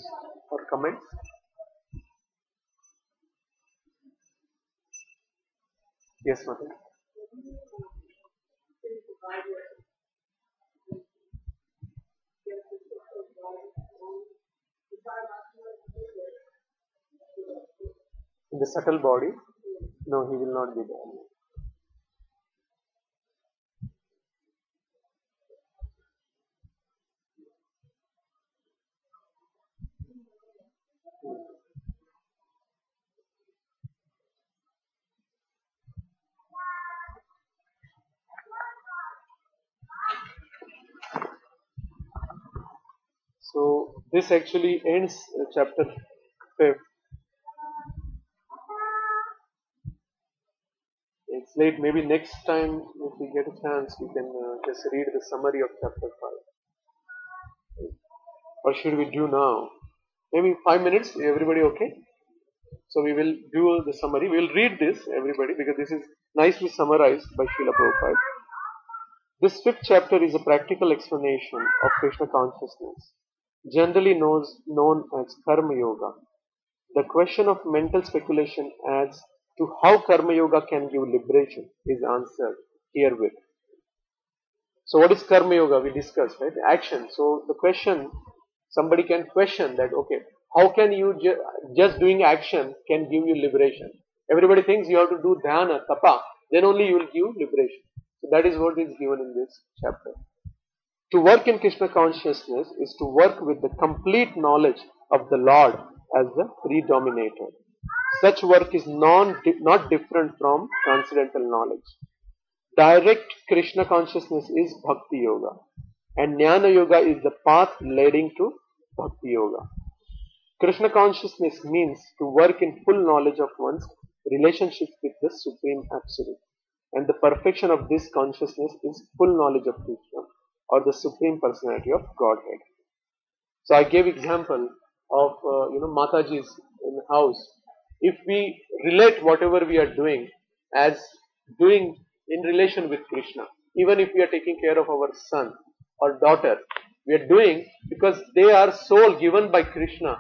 or comments? Yes, Mother. In the subtle body, no, he will not be there. So, this actually ends chapter 5. It's late. Maybe next time, if we get a chance, we can just read the summary of chapter 5. Or should we do now? Maybe 5 minutes. Everybody okay? So we will do the summary. We will read this, everybody, because this is nicely summarized by Srila Prabhupada. This fifth chapter is a practical explanation of Krishna consciousness, generally known as Karma Yoga. The question of mental speculation as to how Karma Yoga can give liberation is answered herewith. So what is Karma Yoga? We discussed, right? Action. So the question, somebody can question that, okay, how can you just doing action can give you liberation? Everybody thinks you have to do dhyana, tapa, then only you will give liberation. So that is what is given in this chapter. To work in Krishna consciousness is to work with the complete knowledge of the Lord as the predominator. Such work is not different from transcendental knowledge. Direct Krishna consciousness is Bhakti Yoga, and Jnana Yoga is the path leading to Bhakti Yoga. Krishna consciousness means to work in full knowledge of one's relationship with the Supreme Absolute, and the perfection of this consciousness is full knowledge of Krishna, or the Supreme Personality of Godhead. So I gave example of Mataji's in the house. If we relate whatever we are doing as doing in relation with Krishna, even if we are taking care of our son or daughter, we are doing because they are soul given by Krishna.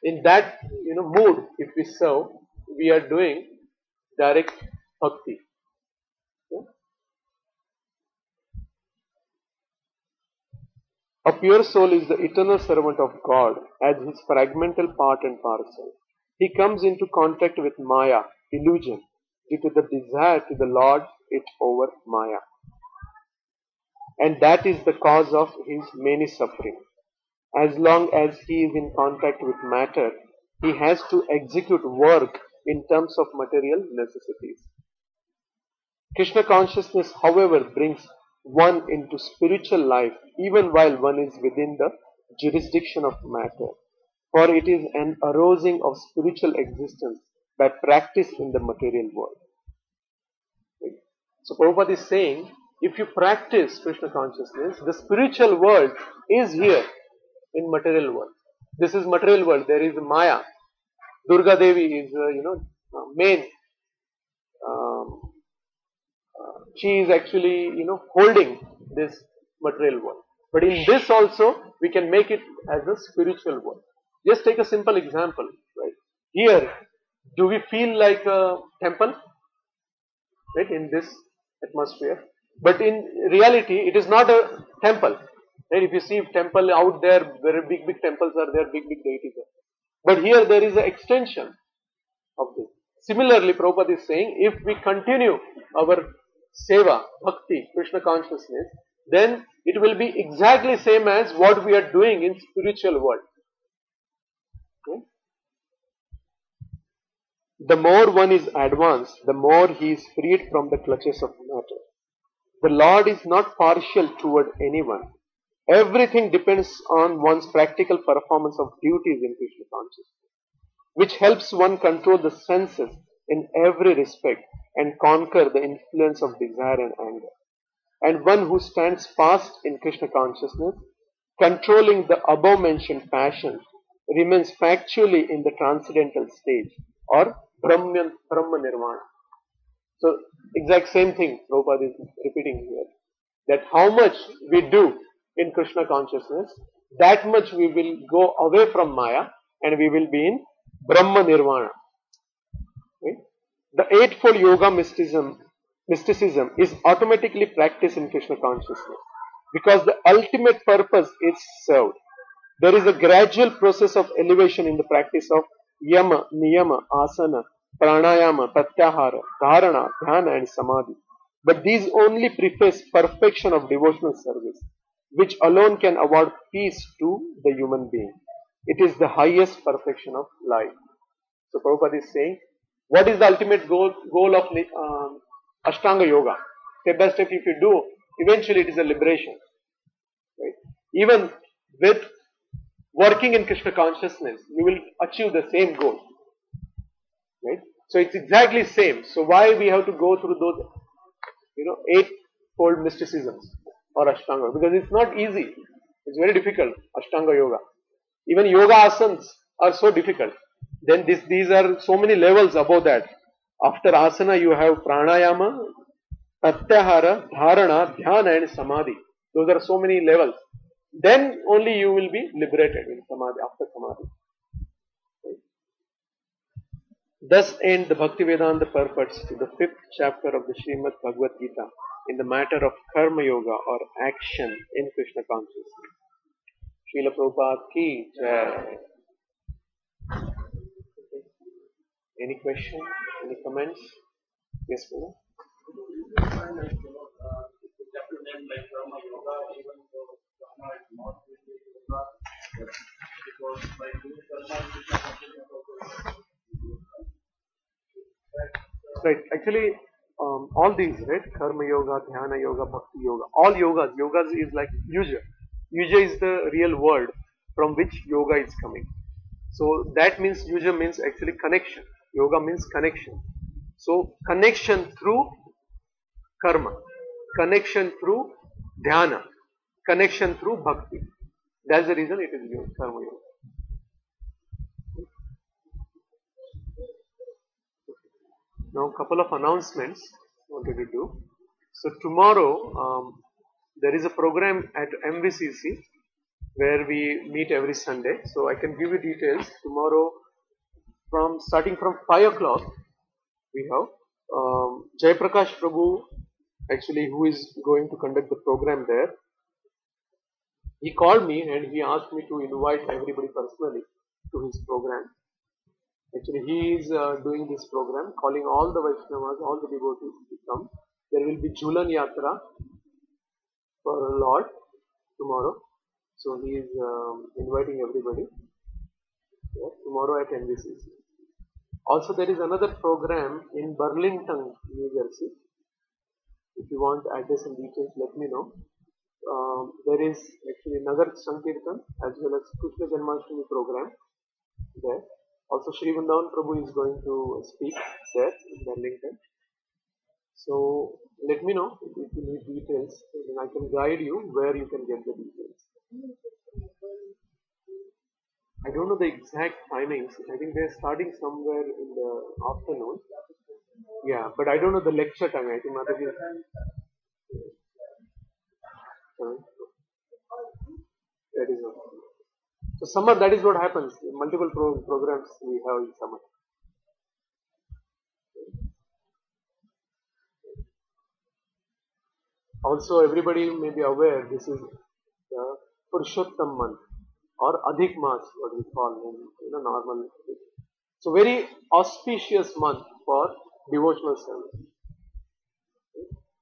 In that mood, if we serve, we are doing direct bhakti. A pure soul is the eternal servant of God as his fragmental part and parcel. He comes into contact with Maya, illusion, due to the desire to the Lord it over Maya. And that is the cause of his many suffering. As long as he is in contact with matter, he has to execute work in terms of material necessities. Krishna consciousness, however, brings one into spiritual life even while one is within the jurisdiction of matter, for it is an arousing of spiritual existence by practice in the material world. So Prabhupada is saying, if you practice Krishna consciousness, the spiritual world is here in material world. This is material world. There is Maya. Durga Devi is, main. She is actually, holding this material world. But in this also, we can make it as a spiritual world. Just take a simple example, right? Here, do we feel like a temple, right? In this atmosphere, but in reality, it is not a temple. Right? If you see temple out there, very big temples are there, big deities are. But here there is an extension of this. Similarly, Prabhupada is saying, if we continue our seva, bhakti, Krishna consciousness, then it will be exactly same as what we are doing in spiritual world. Okay? The more one is advanced, the more he is freed from the clutches of matter. The Lord is not partial toward anyone. Everything depends on one's practical performance of duties in Krishna consciousness, which helps one control the senses in every respect and conquer the influence of desire and anger. And one who stands fast in Krishna consciousness, controlling the above mentioned passions, remains factually in the transcendental stage or Brahma Nirvana. So, exact same thing Prabhupada is repeating here. That how much we do in Krishna consciousness, that much we will go away from Maya and we will be in Brahma Nirvana. Right? The Eightfold Yoga mysticism is automatically practiced in Krishna consciousness because the ultimate purpose is served. There is a gradual process of elevation in the practice of yama, niyama, asana, pranayama, pratyahara, dharana, dhyana and samadhi. But these only preface perfection of devotional service, which alone can award peace to the human being. It is the highest perfection of life. So Prabhupada is saying, what is the ultimate goal of Ashtanga Yoga? Step by step if you do, eventually it is a liberation. Right? Even with working in Krishna consciousness, you will achieve the same goal. Right? So it's exactly same. So why we have to go through those, eightfold mysticisms or Ashtanga? Because it's not easy. It's very difficult, Ashtanga Yoga. Even yoga asanas are so difficult. Then these are so many levels above that. After asana you have pranayama, pratyahara, dharana, dhyana and samadhi. Those are so many levels. Then only you will be liberated in samadhi, after samadhi. Thus end the Bhaktivedanta purports to the 5th chapter of the Srimad Bhagavad Gita in the matter of Karma Yoga or action in Krishna consciousness. Srila Prabhupada ki jai. Any question? Any comments? Yes, Prabhu. Right. Actually, all these, right? Karma Yoga, Dhyana Yoga, Bhakti Yoga, all yogas. Yogas is like Yuja. Yuja is the real word from which yoga is coming. So that means Yuja means actually connection. Yoga means connection. So connection through karma, connection through dhyana, connection through bhakti. That's the reason it is karma yoga. Now, couple of announcements I wanted to do. So tomorrow there is a program at MVCC where we meet every Sunday. So I can give you details. Tomorrow, starting from 5 o'clock, we have Jai Prakash Prabhu, actually, who is going to conduct the program there. He called me and he asked me to invite everybody personally to his program. Actually, he is doing this program, calling all the Vaishnavas, all the devotees to come. There will be Jhulan Yatra for Lord tomorrow. So he is inviting everybody tomorrow at NVCC. Also, there is another program in Burlington, New Jersey. If you want address and details, let me know. There is actually Nagar Sankirtan as well as Krishna Janmashtami program there. Also, Sri Vrindavan Prabhu is going to speak there in Burlington. So, let me know if you need details, and I can guide you where you can get the details. I don't know the exact timings. I think they're starting somewhere in the afternoon. Yeah, but I don't know the lecture time. I think Mataji. That is what. So summer, that is what happens. Multiple programs we have in summer. Also, everybody may be aware this is the Purushottam month or Adhik Mas, what we call in normal. So very auspicious month for devotional service.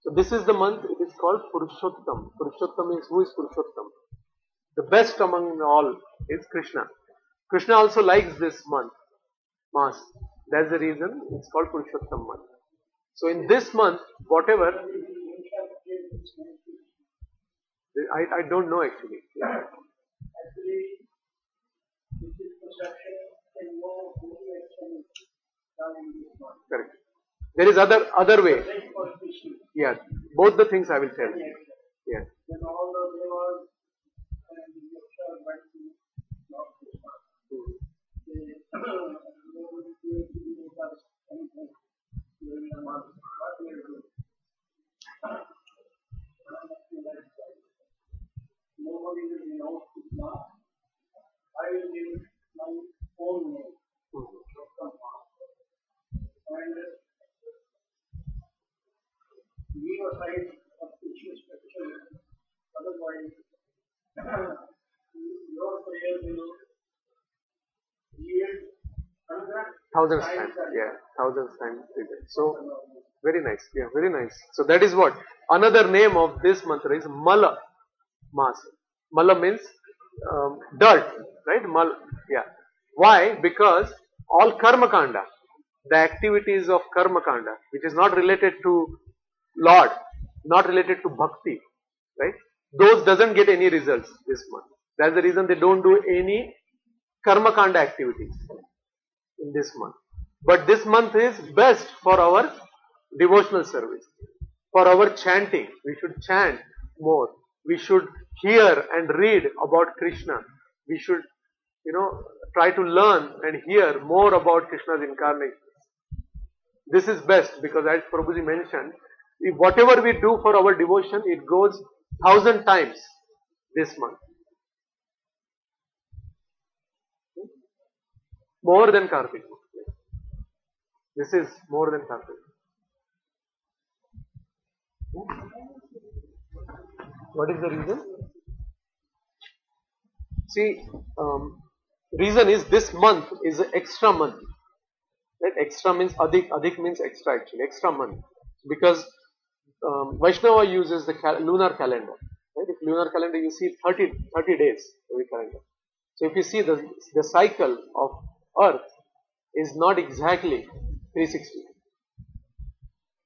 So this is the month. It is called Purushottam. Purushottam means who is Purushottam? The best among all is Krishna. Krishna also likes this month, Mass. That's the reason it's called Purushottam month. So in this month, whatever, I don't know actually. Correct. There is other way. Yeah, both the things I will tell you. Yeah. I will give my own name. And leave aside of issues structure. Otherwise, your prayer will yield 100 Thousands times times. that. Yeah, thousands times bigger. So, very nice. Yeah, very nice. So that is what another name of this mantra is Mala Mas. Mala means dirt, right? Mal. Yeah. Why? Because all karma kanda, the activities of karma kanda, which is not related to Lord, not related to bhakti, right? Those doesn't get any results this month. That's the reason they don't do any karma kanda activities in this month. But this month is best for our devotional service, for our chanting. We should chant more. We should hear and read about Krishna. We should, try to learn and hear more about Krishna's incarnation. This is best because as Prabhuji mentioned, if whatever we do for our devotion, it goes 1,000 times this month. More than Kartik. This is more than Kartik. What is the reason? See, reason is this month is an extra month. Right? Extra means Adhik. Adhik means extra actually. Extra month. Because Vaishnava uses the lunar calendar. Right? If lunar calendar you see 30 days every calendar. So if you see the cycle of Earth is not exactly 360.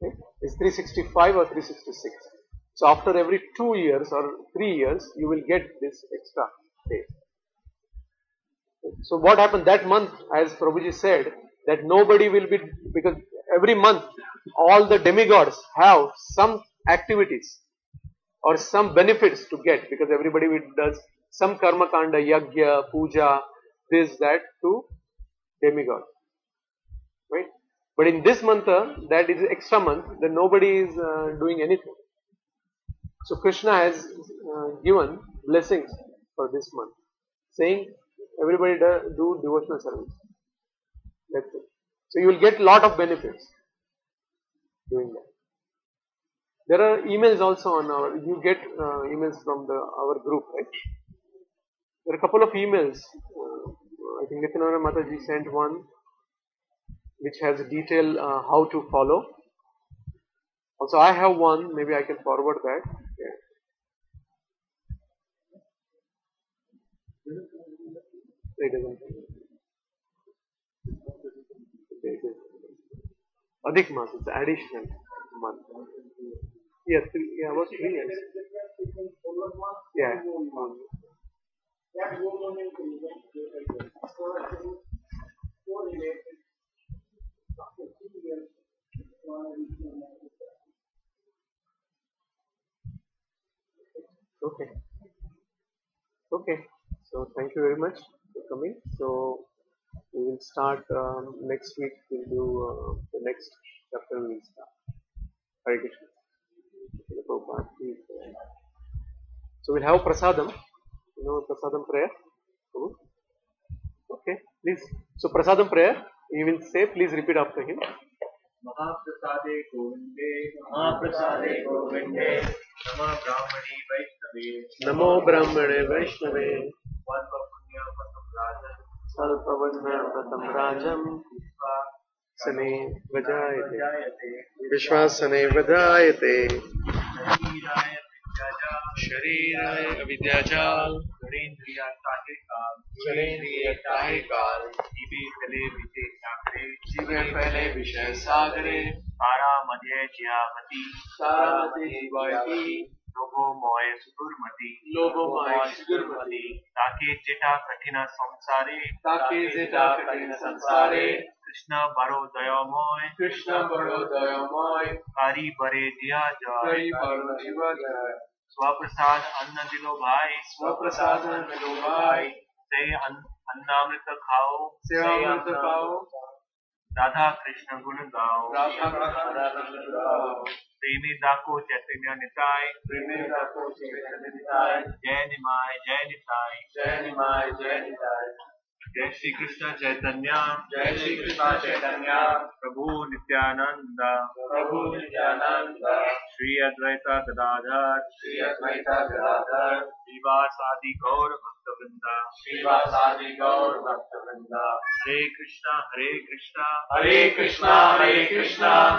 Okay? It's 365 or 366. So after every 2 years or 3 years, you will get this extra day. So what happened that month, as Prabhuji said, that nobody will be, because every month all the demigods have some activities or some benefits to get, because everybody does some karma kanda, yajna, puja, this, that to demigod. Right? But in this month, that is extra month, then nobody is doing anything. So Krishna has given blessings for this month, saying everybody do devotional service. That's it. So you will get lot of benefits doing that. There are emails also on our, you get emails from our group, right? There are a couple of emails. I think Nityananda Mataji sent one which has a detail how to follow. Also I have one, maybe I can forward that. Yeah. It isn't. Adhik Mas, it's additional month. Yeah, about 3 years. Yeah. That woman is correlated after 2 years. Okay. Okay. So thank you very much for coming. So we will start next week. We'll do the next chapter. We'll start. Hare Krishna. So we'll have prasadam. You know prasadam prayer. Okay. Please. So prasadam prayer. He will say. Please repeat after him. महाप्रसादे गोविंदे महाप्रसादे गोविंदे नमो ब्राह्मणे वैष्णवे नमो ब्राह्मणे वैष्णवे स्वल्पपुण्यपतम राजन सने वजायते विश्वासने वजायते शरीराय अविद्याजाल शरीन्द्रियकाल जीवे फैले विषय सागरे तारा मध्य जियामती लोभोमय सुदुर्मति ताके जेटा कठिन संसारे कृष्ण बड़ो दयामय कारी बरे दिया जाय स्वप्रसाद अन्न दिलो भाई से अन्नामृत खाओ राधा कृष्ण गुण गाओ राधा राधा राधा प्रेमी दाको चैतन्य निताय प्रेमी दाको चैतन्य निताय जय निमाय जय निताय जय निमाय जय निताय जय श्री कृष्ण चैतन्य जय श्री कृष्ण चैतन्य प्रभु नित्यानंद प्रभु नित्यानंद श्री अद्वैत गदाधर श्री अद्वैत गदाधर श्रीवासादि गौर भक्त वृंदा श्रीवासादि गौर भक्त वृंदा हरे कृष्णा कृष्णा कृष्णा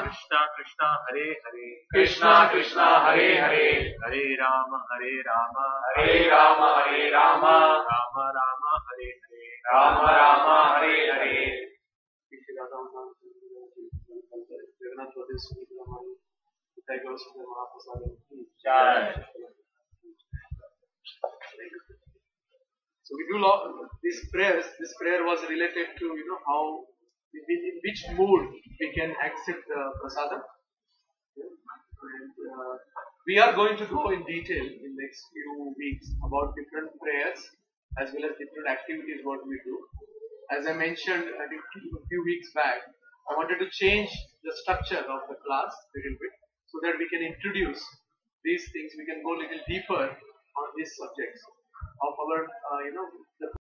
कृष्णा कृष्णा हरे हरे कृष्णा कृष्णा हरे हरे हरे राम हरे राम हरे राम राम राम हरे हरे राम राम हरे हरे जगन्नाथ महाप्रसाद So we do these prayers. This prayer was related to how in which mood we can accept the prasadam. And, we are going to go in detail in next few weeks about different prayers as well as different activities what we do. As I mentioned I think a few weeks back, I wanted to change the structure of the class a little bit so that we can introduce these things. We can go a little deeper on these subjects of our the